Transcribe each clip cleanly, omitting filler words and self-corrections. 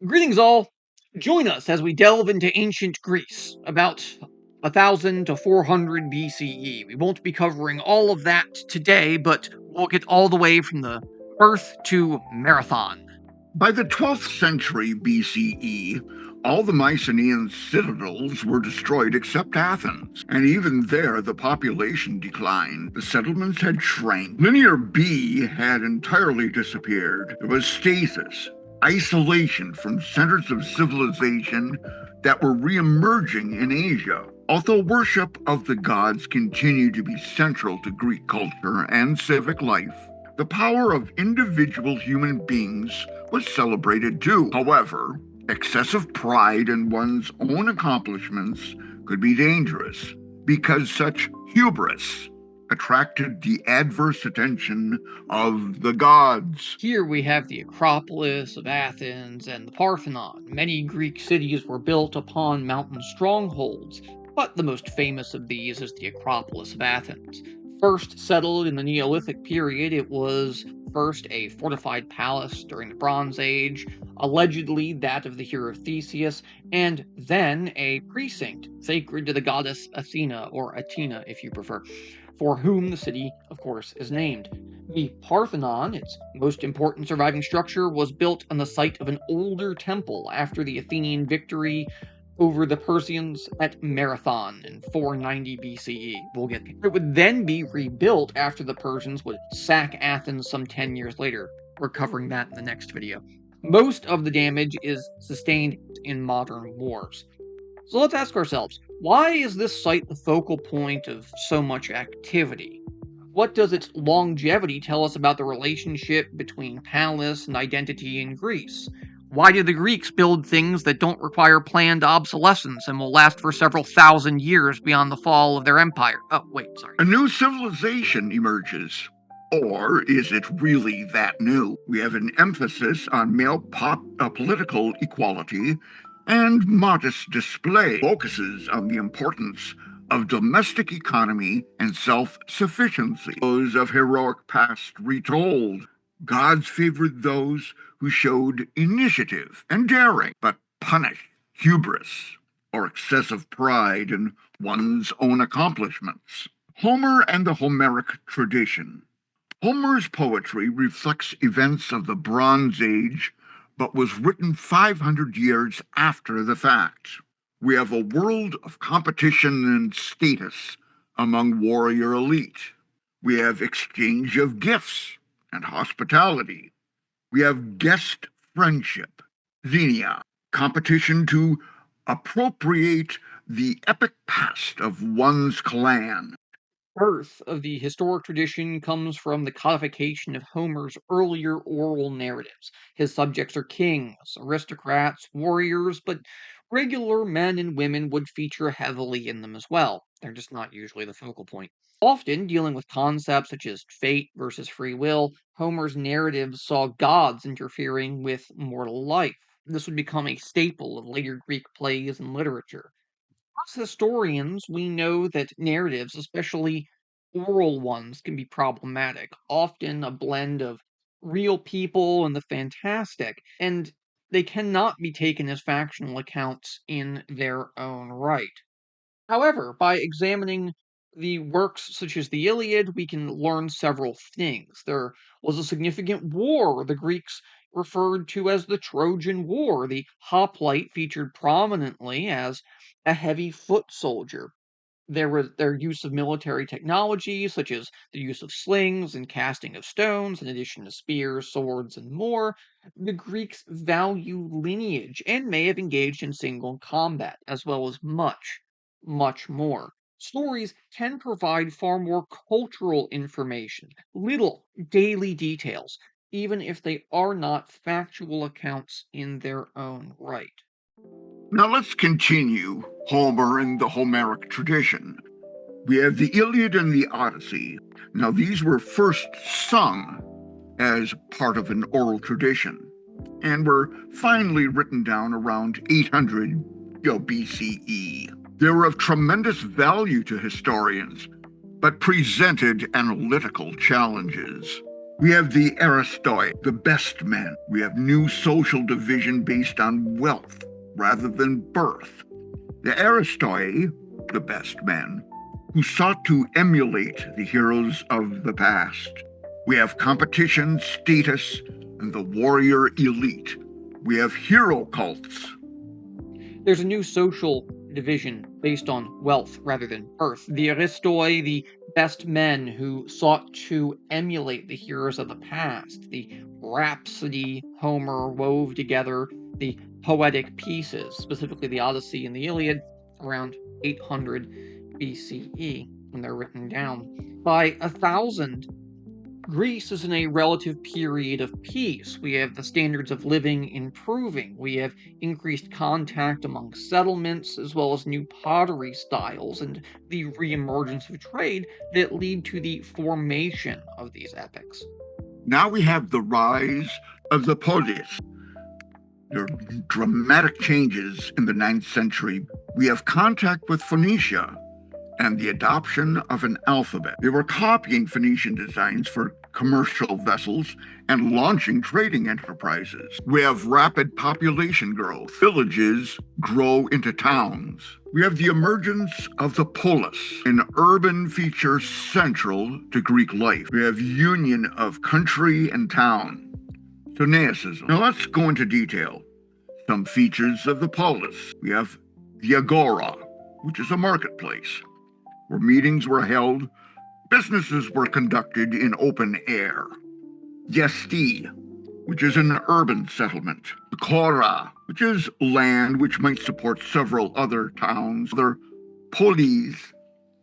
Greetings, all. Join us as we delve into ancient Greece, about 1000 to 400 BCE. We won't be covering all of that today, but we'll get all the way from the birth to Marathon. By the 12th century BCE, all the Mycenaean citadels were destroyed except Athens, and even there the population declined. The settlements had shrank. Linear B had entirely disappeared. There was stasis, isolation from centers of civilization that were re-emerging in Asia. Although worship of the gods continued to be central to Greek culture and civic life, the power of individual human beings was celebrated too. However, excessive pride in one's own accomplishments could be dangerous because such hubris attracted the adverse attention of the gods. Here we have the Acropolis of Athens and the Parthenon. Many Greek cities were built upon mountain strongholds, but the most famous of these is the Acropolis of Athens. First settled in the Neolithic period, it was first a fortified palace during the Bronze Age, allegedly that of the hero Theseus, and then a precinct sacred to the goddess Athena, or Athena if you prefer, for whom the city, of course, is named. The Parthenon, its most important surviving structure, was built on the site of an older temple after the Athenian victory over the Persians at Marathon in 490 BCE. We'll get there. It would then be rebuilt after the Persians would sack Athens some 10 years later. We're covering that in the next video. Most of the damage is sustained in modern wars. So let's ask ourselves, why is this site the focal point of so much activity? What does its longevity tell us about the relationship between palace and identity in Greece? Why did the Greeks build things that don't require planned obsolescence and will last for several thousand years beyond the fall of their empire? Oh, wait, sorry. A new civilization emerges. Or is it really that new? We have an emphasis on male political equality, and modest display focuses on the importance of domestic economy and self-sufficiency. Those of heroic past retold. Gods favored those who showed initiative and daring, but punished hubris or excessive pride in one's own accomplishments. Homer and the Homeric tradition. Homer's poetry reflects events of the Bronze Age, but was written 500 years after the fact. We have a world of competition and status among warrior elite. We have exchange of gifts and hospitality. We have guest friendship, xenia, competition to appropriate the epic past of one's clan. Birth of the historic tradition comes from the codification of Homer's earlier oral narratives. His subjects are kings, aristocrats, warriors, but regular men and women would feature heavily in them as well. They're just not usually the focal point. Often dealing with concepts such as fate versus free will, Homer's narratives saw gods interfering with mortal life. This would become a staple of later Greek plays and literature. As historians, we know that narratives, especially oral ones, can be problematic, often a blend of real people and the fantastic, and they cannot be taken as factional accounts in their own right. However, by examining the works such as the Iliad, we can learn several things. There was a significant war the Greeks referred to as the Trojan War. The hoplite featured prominently as a heavy foot soldier. There was their use of military technology, such as the use of slings and casting of stones, in addition to spears, swords, and more. The Greeks value lineage and may have engaged in single combat, as well as much, much more. Stories can provide far more cultural information, little daily details, even if they are not factual accounts in their own right. Now let's continue Homer and the Homeric tradition. We have the Iliad and the Odyssey. Now these were first sung as part of an oral tradition and were finally written down around 800 BCE. They were of tremendous value to historians, but presented analytical challenges. We have the Aristoi, the best men. We have new social division based on wealth rather than birth. The Aristoi, the best men, who sought to emulate the heroes of the past. We have competition, status, and the warrior elite. We have hero cults. There's a new social division based on wealth rather than birth. The Aristoi, the best men who sought to emulate the heroes of the past. The rhapsody Homer wove together the poetic pieces, specifically the Odyssey and the Iliad, around 800 BCE when they're written down. By 1000, Greece is in a relative period of peace. We have the standards of living improving. We have increased contact among settlements, as well as new pottery styles and the reemergence of trade that lead to the formation of these epics. Now we have the rise of the Polis. There are dramatic changes in the 9th century. We have contact with Phoenicia and the adoption of an alphabet. They were copying Phoenician designs for commercial vessels and launching trading enterprises. We have rapid population growth. Villages grow into towns. We have the emergence of the polis, an urban feature central to Greek life. We have union of country and town. Stoicism. Now let's go into detail. Some features of the polis. We have the agora, which is a marketplace, where meetings were held, businesses were conducted in open air. Gesti, which is an urban settlement. The Kora, which is land which might support several other towns. Other polis,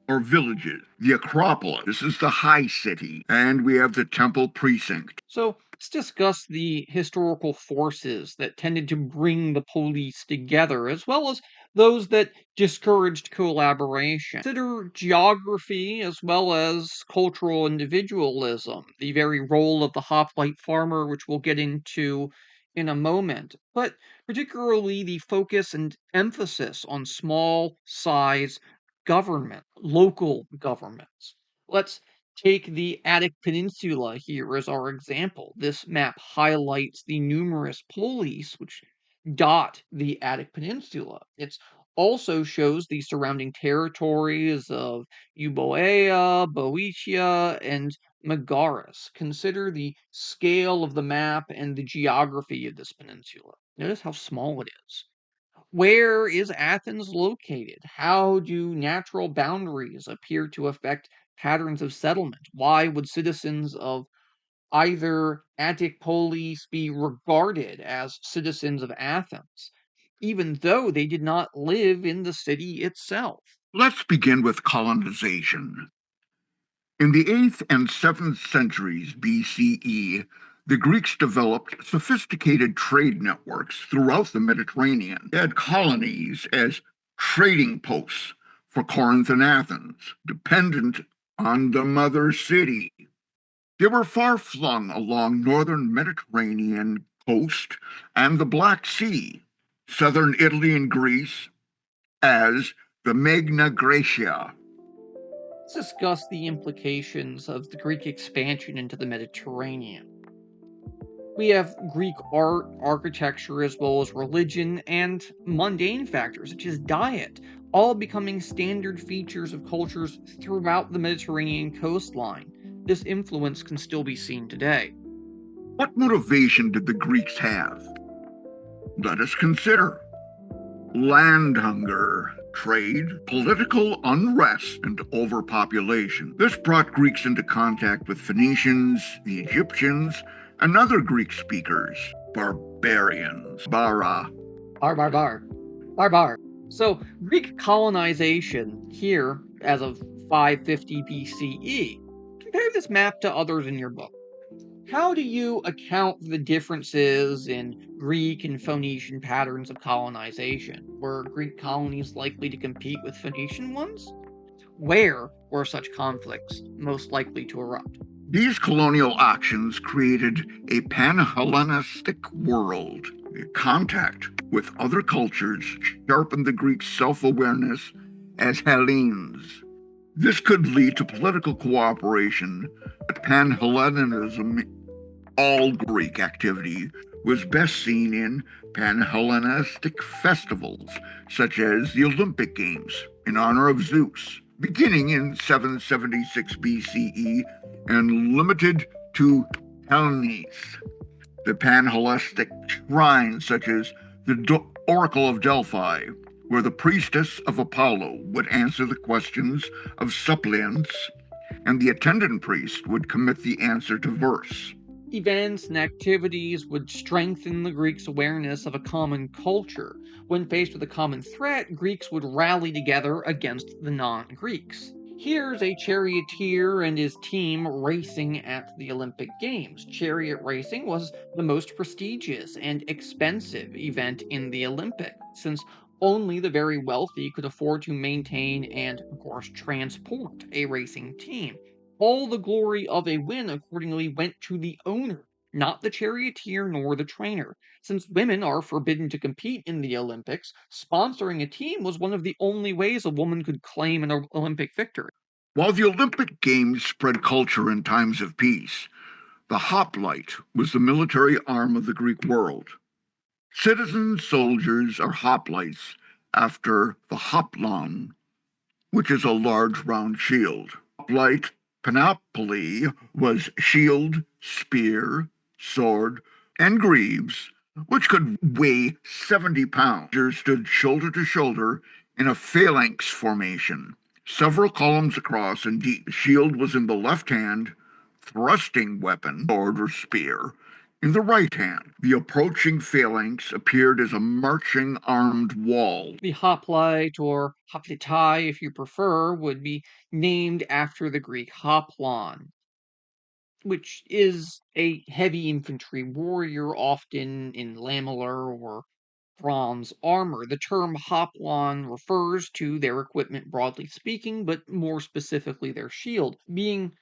or villages. The Acropolis, this is the high city. And we have the temple precinct. So let's discuss the historical forces that tended to bring the police together, as well as those that discouraged collaboration. Consider geography as well as cultural individualism, the very role of the hoplite farmer, which we'll get into in a moment, but particularly the focus and emphasis on small size government, local governments. Let's take the Attic Peninsula here as our example. This map highlights the numerous polis which dot the Attic Peninsula. It also shows the surrounding territories of Euboea, Boeotia, and Megaris. Consider the scale of the map and the geography of this peninsula. Notice how small it is. Where is Athens located? How do natural boundaries appear to affect patterns of settlement? Why would citizens of either Attic polis be regarded as citizens of Athens, even though they did not live in the city itself? Let's begin with colonization. In the 8th and 7th centuries BCE, the Greeks developed sophisticated trade networks throughout the Mediterranean. They had colonies as trading posts for Corinth and Athens, dependent on the mother city. They were far flung along northern Mediterranean coast and the Black Sea, southern Italy and Greece, as the Magna Graecia. Let's discuss the implications of the Greek expansion into the Mediterranean. We have Greek art, architecture, as well as religion, and mundane factors such as diet, all becoming standard features of cultures throughout the Mediterranean coastline. This influence can still be seen today. What motivation did the Greeks have? Let us consider land hunger, trade, political unrest, and overpopulation. This brought Greeks into contact with Phoenicians, the Egyptians, and other Greek speakers, barbarians, bara. Bar. So, Greek colonization here, as of 550 BCE, compare this map to others in your book. How do you account for the differences in Greek and Phoenician patterns of colonization? Were Greek colonies likely to compete with Phoenician ones? Where were such conflicts most likely to erupt? These colonial actions created a pan-Hellenistic world. Contact with other cultures sharpened the Greeks' self-awareness as Hellenes. This could lead to political cooperation, but Panhellenism All Greek activity was best seen in Panhellenistic festivals, such as the Olympic Games in honor of Zeus, beginning in 776 BCE and limited to Hellenes. The Panhellenistic shrines, such as the Oracle of Delphi, where the priestess of Apollo would answer the questions of suppliants, and the attendant priest would commit the answer to verse. Events and activities would strengthen the Greeks' awareness of a common culture. When faced with a common threat, Greeks would rally together against the non Greeks. Here's a charioteer and his team racing at the Olympic Games. Chariot racing was the most prestigious and expensive event in the Olympics, since only the very wealthy could afford to maintain and, of course, transport a racing team. All the glory of a win accordingly went to the owner, not the charioteer nor the trainer. Since women are forbidden to compete in the Olympics, sponsoring a team was one of the only ways a woman could claim an Olympic victory. While the Olympic Games spread culture in times of peace, the hoplite was the military arm of the Greek world. Citizen soldiers are hoplites after the hoplon, which is a large round shield. Hoplite panoply was shield, spear, sword, and greaves, which could weigh 70 pounds. Soldiers stood shoulder to shoulder in a phalanx formation, several columns across and deep. The shield was in the left hand, thrusting weapon, sword or spear, in the right hand. The approaching phalanx appeared as a marching armed wall. The hoplite, or hoplitai if you prefer, would be named after the Greek hoplon, which is a heavy infantry warrior, often in lamellar or bronze armor. The term hoplon refers to their equipment broadly speaking, but more specifically their shield. Being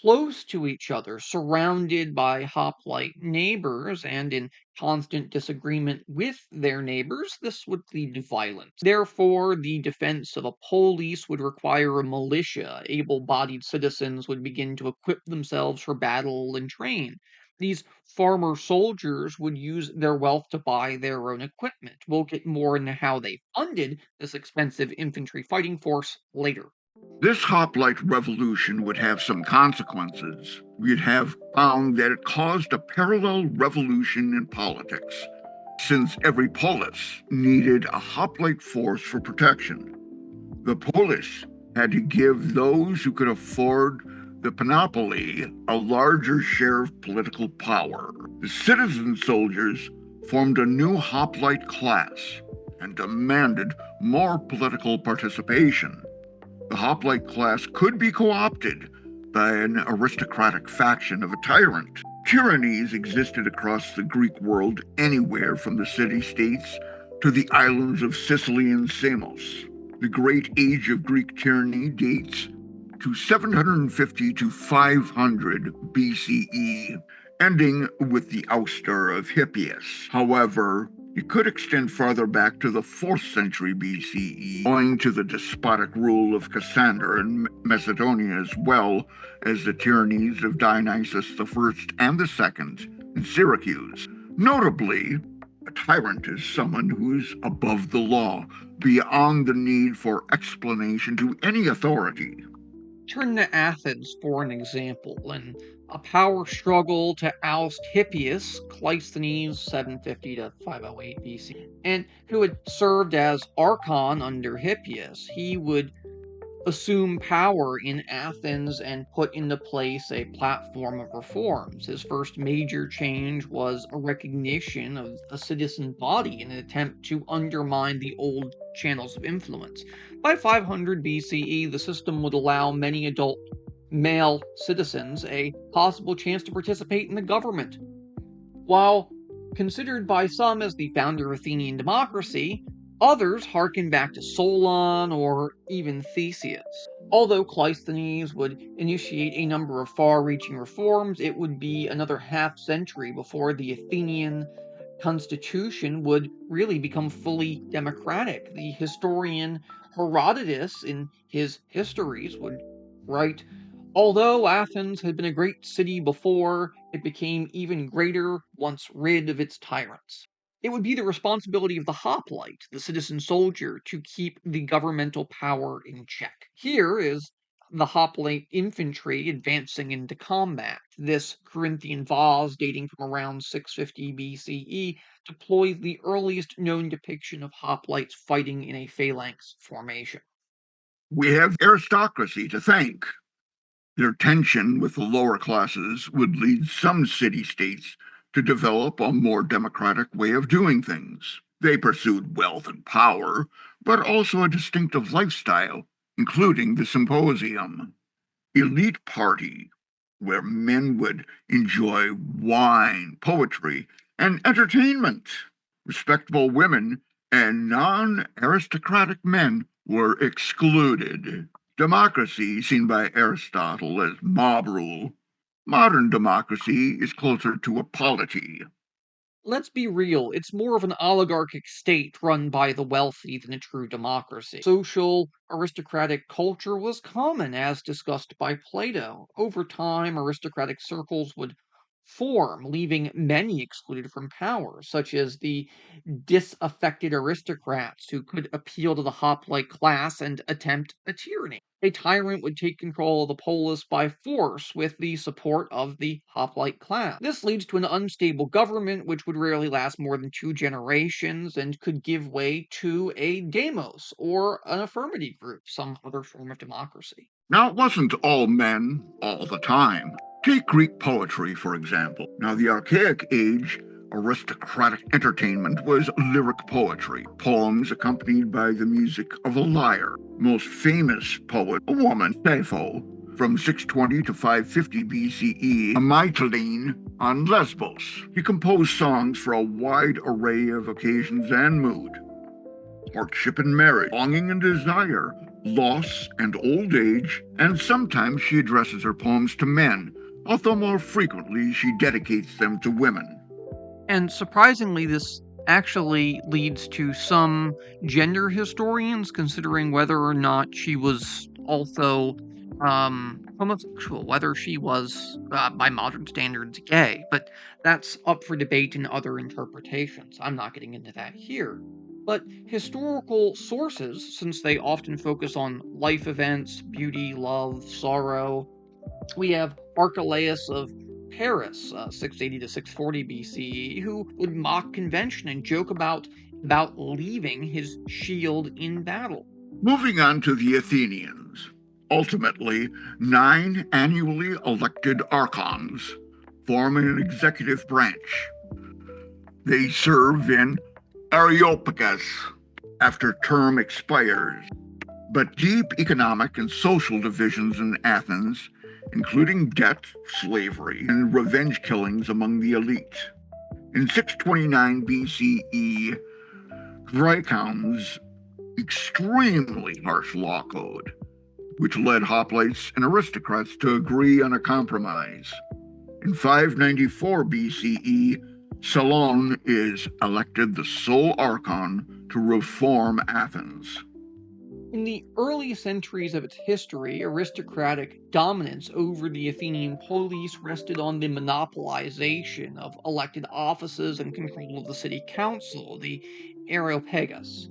close to each other, surrounded by hoplite neighbors, and in constant disagreement with their neighbors, this would lead to violence. Therefore, the defense of a polis would require a militia. Able bodied citizens would begin to equip themselves for battle and train. These farmer soldiers would use their wealth to buy their own equipment. We'll get more into how they funded this expensive infantry fighting force later. This hoplite revolution would have some consequences. We'd have found that it caused a parallel revolution in politics, since every polis needed a hoplite force for protection. The polis had to give those who could afford the panoply a larger share of political power. The citizen soldiers formed a new hoplite class and demanded more political participation. The hoplite class could be co-opted by an aristocratic faction of a tyrant. Tyrannies existed across the Greek world, anywhere from the city-states to the islands of Sicily and Samos. The great age of Greek tyranny dates to 750 to 500 BCE, ending with the ouster of Hippias. However, it could extend farther back to the 4th century BCE, owing to the despotic rule of Cassander in Macedonia, as well as the tyrannies of Dionysius I and II in Syracuse. Notably, a tyrant is someone who is above the law, beyond the need for explanation to any authority. Turn to Athens for an example. In a power struggle to oust Hippias, Cleisthenes 750 to 508 BC, and who had served as archon under Hippias, he would assume power in Athens and put into place a platform of reforms. His first major change was a recognition of a citizen body in an attempt to undermine the old channels of influence. By 500 BCE, the system would allow many adult male citizens a possible chance to participate in the government. While considered by some as the founder of Athenian democracy, others harken back to Solon or even Theseus. Although Cleisthenes would initiate a number of far reaching reforms, it would be another half century before the Athenian constitution would really become fully democratic. The historian Herodotus, in his histories, would write Although Athens had been a great city before, it became even greater once rid of its tyrants. It would be the responsibility of the hoplite, the citizen soldier, to keep the governmental power in check. Here is the hoplite infantry advancing into combat. This Corinthian vase, dating from around 650 BCE, deploys the earliest known depiction of hoplites fighting in a phalanx formation. We have aristocracy to thank. Their tension with the lower classes would lead some city states to develop a more democratic way of doing things. They pursued wealth and power, but also a distinctive lifestyle, including the symposium. Elite party, where men would enjoy wine, poetry, and entertainment. Respectable women and non aristocratic men were excluded. Democracy, seen by Aristotle as mob rule. Modern democracy is closer to a polity. Let's be real, it's more of an oligarchic state run by the wealthy than a true democracy. Social, aristocratic culture was common, as discussed by Plato. Over time, aristocratic circles would form, leaving many excluded from power, such as the disaffected aristocrats who could appeal to the hoplite class and attempt a tyranny. A tyrant would take control of the polis by force with the support of the hoplite class. This leads to an unstable government which would rarely last more than 2 generations and could give way to a demos or an affirmative group, some other form of democracy. Now, it wasn't all men all the time. Take Greek poetry, for example. Now, the Archaic Age aristocratic entertainment was lyric poetry, poems accompanied by the music of a lyre. Most famous poet, a woman, Sappho, from 620 to 550 BCE, a Mytilene on Lesbos. He composed songs for a wide array of occasions and mood: courtship and marriage, longing and desire, loss and old age, and sometimes she addresses her poems to men, although more frequently she dedicates them to women. And surprisingly, this actually leads to some gender historians considering whether or not she was also homosexual, whether she was, by modern standards, gay. But that's up for debate in other interpretations. I'm not getting into that here. But historical sources, since they often focus on life events, beauty, love, sorrow, we have Archelaus of Paris, 680 to 640 BCE, who would mock convention and joke about leaving his shield in battle. Moving on to the Athenians. Ultimately, 9 annually elected archons form an executive branch. They serve in Areopagus after term expires. But deep economic and social divisions in Athens, including debt, slavery, and revenge killings among the elite. In 629 BCE, Graecon's extremely harsh law code, which led hoplites and aristocrats to agree on a compromise. In 594 BCE, Solon is elected the sole archon to reform Athens. In the early centuries of its history, aristocratic dominance over the Athenian polis rested on the monopolization of elected offices and control of the city council, the Areopagus.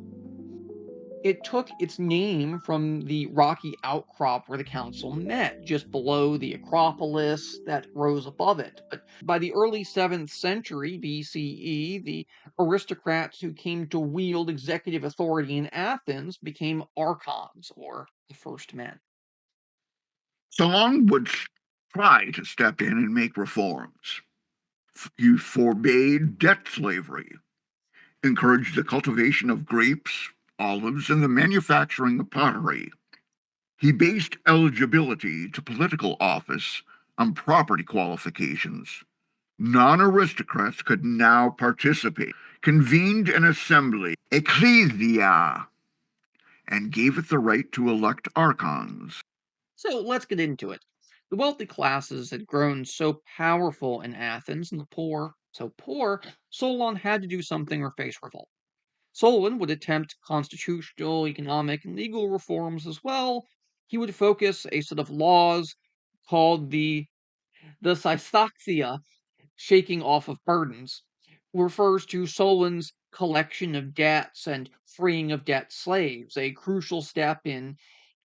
It took its name from the rocky outcrop where the council met, just below the Acropolis that rose above it. But by the early 7th century BCE, the aristocrats who came to wield executive authority in Athens became archons, or the first men. Solon would try to step in and make reforms. He forbade debt slavery, encouraged the cultivation of grapes, olives, and the manufacturing of pottery. He based eligibility to political office on property qualifications. Non aristocrats could now participate, convened an assembly, ecclesia, and gave it the right to elect archons. So let's get into it. The wealthy classes had grown so powerful in Athens, and the poor so poor, Solon had to do something or face revolt. Solon would attempt constitutional, economic, and legal reforms as well. He would focus a set of laws called the Systoxia, shaking off of burdens, refers to Solon's collection of debts and freeing of debt slaves, a crucial step in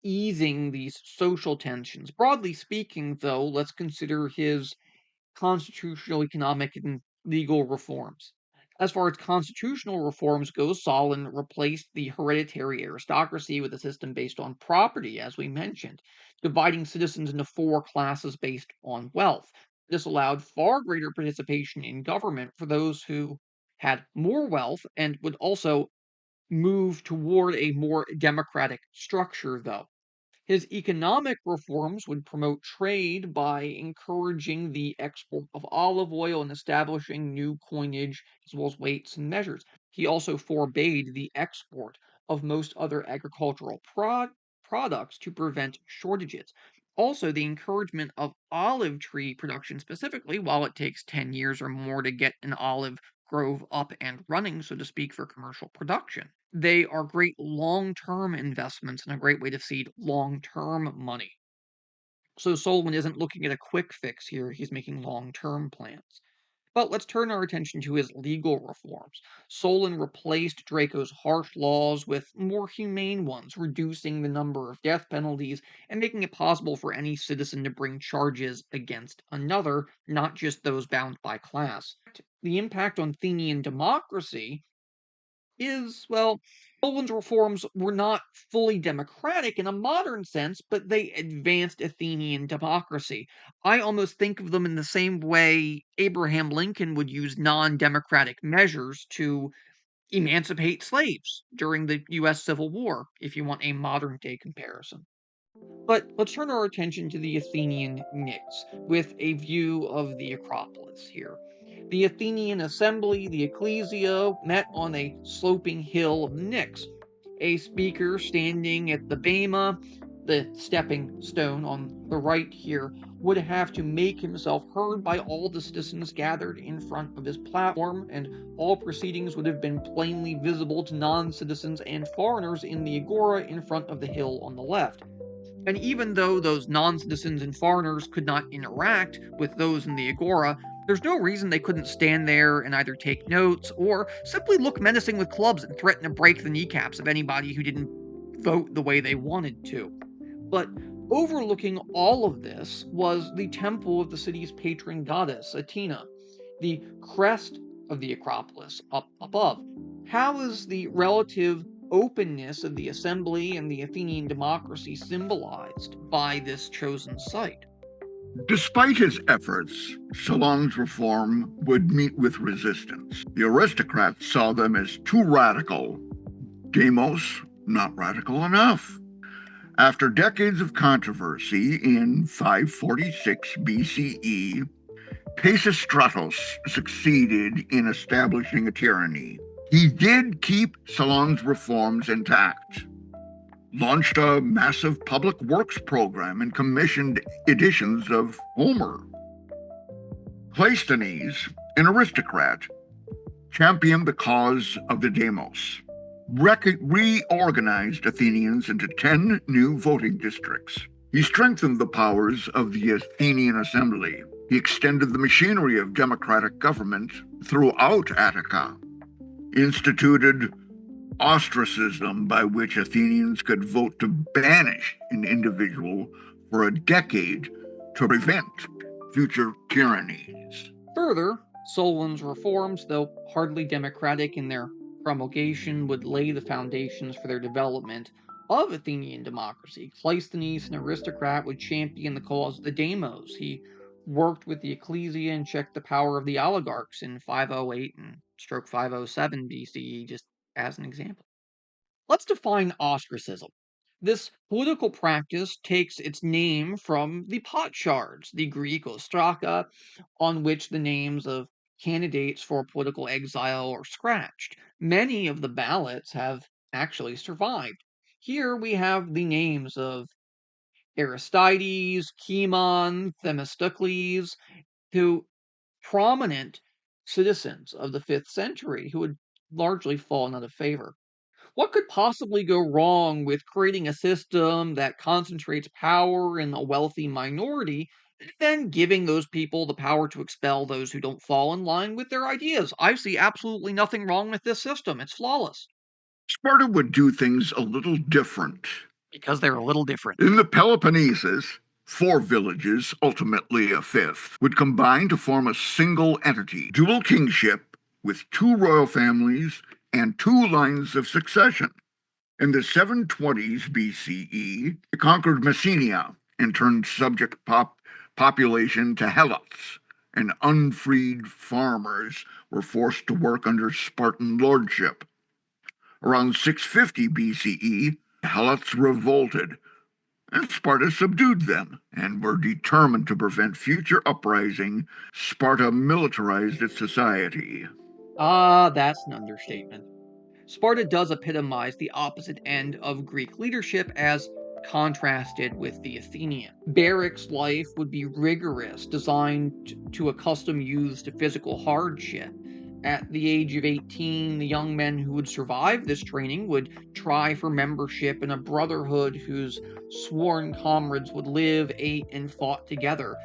easing these social tensions. Broadly speaking, though, let's consider his constitutional, economic, and legal reforms. As far as constitutional reforms go, Solon replaced the hereditary aristocracy with a system based on property, as we mentioned, dividing citizens into four classes based on wealth. This allowed far greater participation in government for those who had more wealth and would also move toward a more democratic structure, though. His economic reforms would promote trade by encouraging the export of olive oil and establishing new coinage as well as weights and measures. He also forbade the export of most other agricultural products to prevent shortages. Also, the encouragement of olive tree production specifically, while it takes 10 years or more to get an olive grove up and running, so to speak, for commercial production. They are great long-term investments and a great way to seed long-term money. So Solon isn't looking at a quick fix here, he's making long-term plans. But let's turn our attention to his legal reforms. Solon replaced Draco's harsh laws with more humane ones, reducing the number of death penalties and making it possible for any citizen to bring charges against another, not just those bound by class. The impact on Athenian democracy is, well, Solon's reforms were not fully democratic in a modern sense, but they advanced Athenian democracy. I almost think of them in the same way Abraham Lincoln would use non democratic measures to emancipate slaves during the US Civil War, if you want a modern day comparison. But let's turn our attention to the Athenian Knicks with a view of the Acropolis here. The Athenian assembly, the ecclesia, met on a sloping hill of the Knicks. A speaker standing at the bema, the stepping stone on the right here, would have to make himself heard by all the citizens gathered in front of his platform, and all proceedings would have been plainly visible to non citizens and foreigners in the agora in front of the hill on the left. And even though those non citizens and foreigners could not interact with those in the agora, there's no reason they couldn't stand there and either take notes or simply look menacing with clubs and threaten to break the kneecaps of anybody who didn't vote the way they wanted to. But overlooking all of this was the temple of the city's patron goddess, Athena, the crest of the Acropolis up above. How is the relative openness of the assembly and the Athenian democracy symbolized by this chosen site? Despite his efforts, Solon's reform would meet with resistance. The aristocrats saw them as too radical. Demos, not radical enough. After decades of controversy in 546 BCE, Pisistratos succeeded in establishing a tyranny. He did keep Solon's reforms intact, launched a massive public works program, and commissioned editions of Homer. Cleisthenes, an aristocrat, championed the cause of the demos, reorganized Athenians into 10 new voting districts. He strengthened the powers of the Athenian assembly. He extended the machinery of democratic government throughout Attica, instituted ostracism by which Athenians could vote to banish an individual for a decade to prevent future tyrannies. Further, Solon's reforms, though hardly democratic in their promulgation, would lay the foundations for their development of Athenian democracy. Cleisthenes, an aristocrat, would champion the cause of the demos. He worked with the ecclesia and checked the power of the oligarchs in 508 and stroke 507 BCE, just as an example. Let's define ostracism. This political practice takes its name from the potsherds, the Greek ostraka, on which the names of candidates for political exile are scratched. Many of the ballots have actually survived. Here we have the names of Aristides, Cimon, Themistocles, who prominent citizens of the 5th century who had largely fallen out of favor. What could possibly go wrong with creating a system that concentrates power in a wealthy minority, then giving those people the power to expel those who don't fall in line with their ideas? I see absolutely nothing wrong with this system. It's flawless. Sparta would do things a little different. Because they're a little different. In the Peloponnesus, four villages, ultimately a fifth, would combine to form a single entity, dual kingship with two royal families and two lines of succession. In the 720s BCE, it conquered Messenia and turned subject population to helots, and unfreed farmers were forced to work under Spartan lordship. Around 650 BCE, the helots revolted, and Sparta subdued them and were determined to prevent future uprising. Sparta militarized its society. Ah, that's an understatement. Sparta does epitomize the opposite end of Greek leadership as contrasted with the Athenian. Barracks life would be rigorous, designed to accustom youths to physical hardship. At the age of 18, the young men who would survive this training would try for membership in a brotherhood whose sworn comrades would live, ate, and fought together.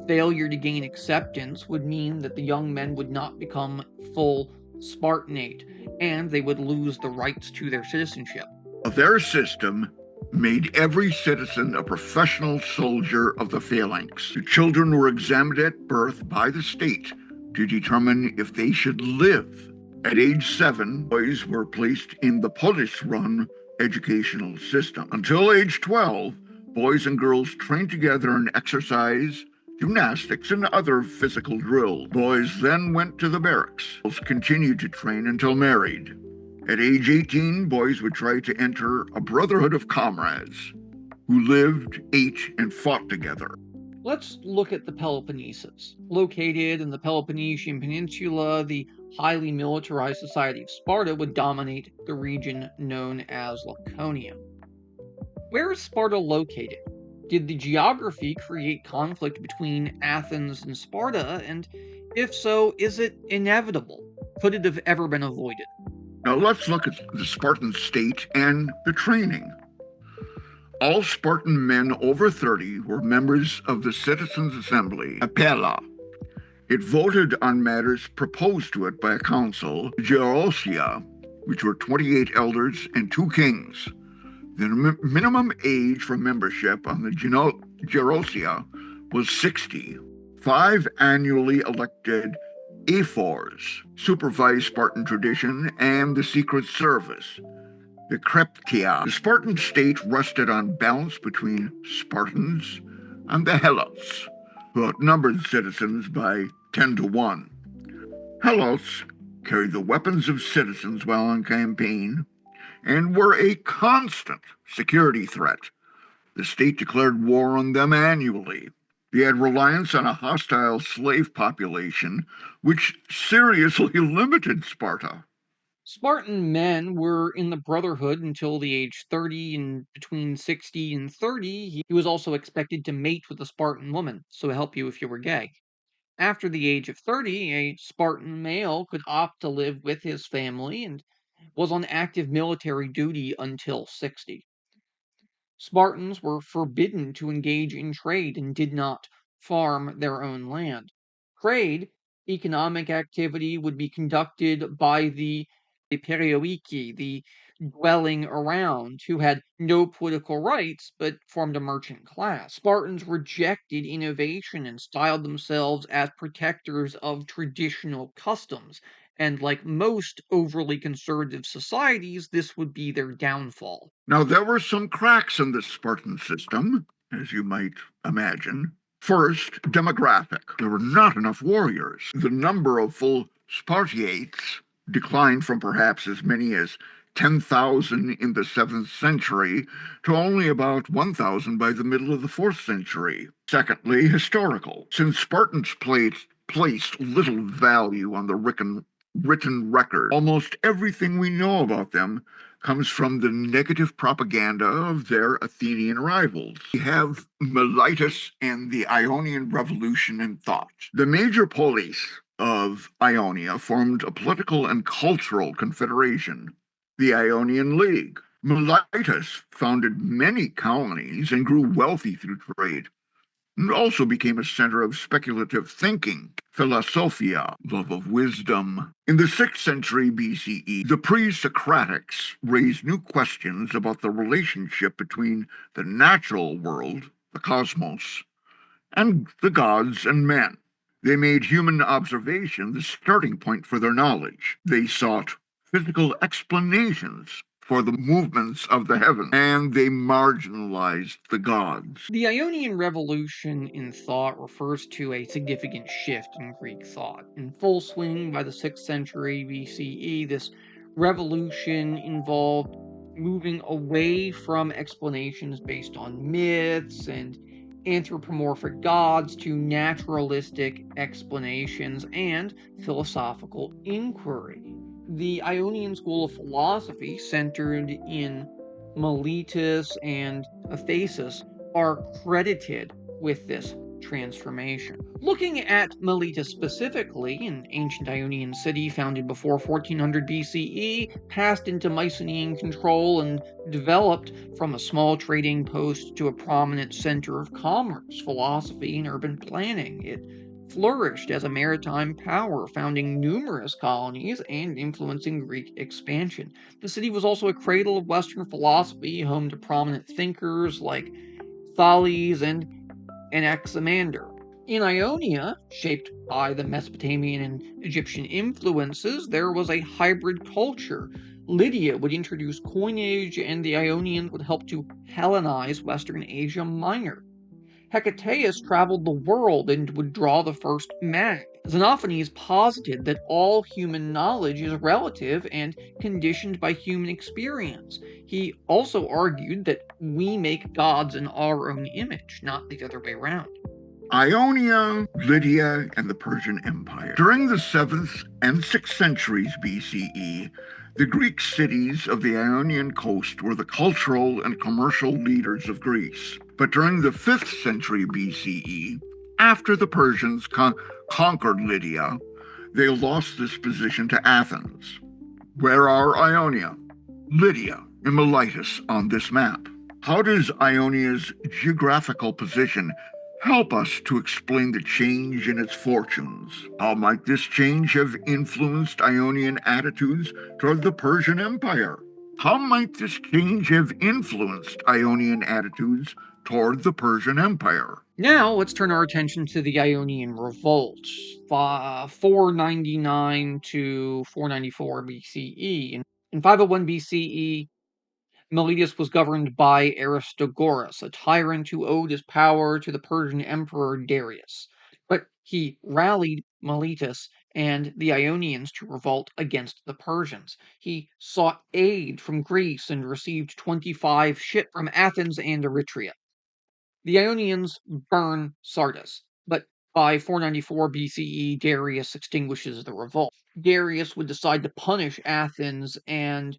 Failure to gain acceptance would mean that the young men would not become full Spartanate, and they would lose the rights to their citizenship. Their system made every citizen a professional soldier of the phalanx. The children were examined at birth by the state to determine if they should live. At age 7, boys were placed in the Polis run educational system. Until age 12, boys and girls trained together in exercise, gymnastics, and other physical drills. Boys then went to the barracks. Girls continued to train until married. At age 18, boys would try to enter a brotherhood of comrades who lived, ate, and fought together. Let's look at the Peloponnesus. Located in the Peloponnesian Peninsula, the highly militarized society of Sparta would dominate the region known as Laconia. Where is Sparta located? Did the geography create conflict between Athens and Sparta? And if so, is it inevitable? Could it have ever been avoided? Now let's look at the Spartan state and the training. All Spartan men over 30 were members of the Citizens' Assembly, Apella. It voted on matters proposed to it by a council, Gerousia, which were 28 elders and 2 kings. The minimum age for membership on the Gerousia was 60. 5 annually elected ephors supervised Spartan tradition and the secret service, the Kreptia. The Spartan state rested on balance between Spartans and the Helots, who outnumbered citizens by 10 to 1. Helots carried the weapons of citizens while on campaign and were a constant security threat. The state declared war on them annually. They had reliance on a hostile slave population, which seriously limited Sparta. Spartan men were in the brotherhood until the age 30, and between 60 and 30, he was also expected to mate with a Spartan woman, so help you if you were gay. After the age of 30, a Spartan male could opt to live with his family and was on active military duty until 60. Spartans were forbidden to engage in trade and did not farm their own land. Trade, economic activity, would be conducted by the perioiki, the dwelling around, who had no political rights but formed a merchant class. Spartans rejected innovation and styled themselves as protectors of traditional customs, and like most overly conservative societies, this would be their downfall. Now, there were some cracks in the Spartan system, as you might imagine. First, demographic. There were not enough warriors. The number of full Spartiates declined from perhaps as many as 10,000 in the 7th century to only about 1,000 by the middle of the 4th century. Secondly, historical. Since Spartans placed little value on the written record, almost everything we know about them comes from the negative propaganda of their Athenian rivals. We have Miletus and the Ionian Revolution in thought. The major polis of Ionia formed a political and cultural confederation. The Ionian League. Miletus founded many colonies and grew wealthy through trade. It also became a center of speculative thinking, philosophia, love of wisdom. In the 6th century BCE, the pre-Socratics raised new questions about the relationship between the natural world, the cosmos, and the gods and men. They made human observation the starting point for their knowledge. They sought physical explanations for the movements of the heavens, and they marginalized the gods. The Ionian Revolution in thought refers to a significant shift in Greek thought. In full swing by the 6th century BCE, this revolution involved moving away from explanations based on myths and anthropomorphic gods to naturalistic explanations and philosophical inquiry. The Ionian school of philosophy, centered in Miletus and Athens, are credited with this transformation. Looking at Miletus specifically, an ancient Ionian city founded before 1400 BCE, passed into Mycenaean control and developed from a small trading post to a prominent center of commerce, philosophy, and urban planning. It flourished as a maritime power, founding numerous colonies and influencing Greek expansion. The city was also a cradle of Western philosophy, home to prominent thinkers like Thales and Anaximander. In Ionia, shaped by the Mesopotamian and Egyptian influences, there was a hybrid culture. Lydia would introduce coinage, and the Ionians would help to Hellenize Western Asia Minor. Hecataeus traveled the world and would draw the first map. Xenophanes posited that all human knowledge is relative and conditioned by human experience. He also argued that we make gods in our own image, not the other way around. Ionia, Lydia, and the Persian Empire. During the 7th and 6th centuries BCE, the Greek cities of the Ionian coast were the cultural and commercial leaders of Greece. But during the 5th century BCE, after the Persians conquered Lydia, they lost this position to Athens. Where are Ionia, Lydia, and Miletus on this map? How does Ionia's geographical position help us to explain the change in its fortunes? How might this change have influenced Ionian attitudes toward the Persian Empire? How might this change have influenced Ionian attitudes toward the Persian Empire? Now let's turn our attention to the Ionian Revolt, 499 to 494 BCE. In 501 BCE, Miletus was governed by Aristogoras, a tyrant who owed his power to the Persian emperor Darius. But he rallied Miletus and the Ionians to revolt against the Persians. He sought aid from Greece and received 25 ships from Athens and Eritrea. The Ionians burn Sardis, but by 494 BCE, Darius extinguishes the revolt. Darius would decide to punish Athens and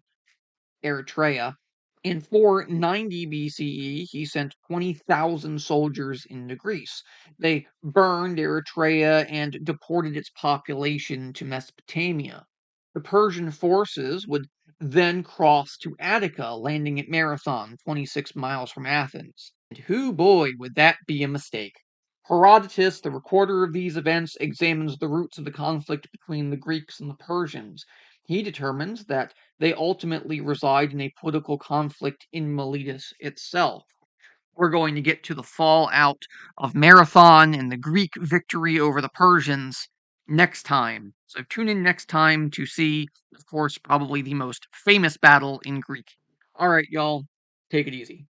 Eritrea. In 490 BCE, he sent 20,000 soldiers into Greece. They burned Eritrea and deported its population to Mesopotamia. The Persian forces would then cross to Attica, landing at Marathon, 26 miles from Athens. And who boy, would that be a mistake. Herodotus, the recorder of these events, examines the roots of the conflict between the Greeks and the Persians. He determines that they ultimately reside in a political conflict in Miletus itself. We're going to get to the fallout of Marathon and the Greek victory over the Persians next time. So tune in next time to see, of course, probably the most famous battle in Greek. All right, y'all, take it easy.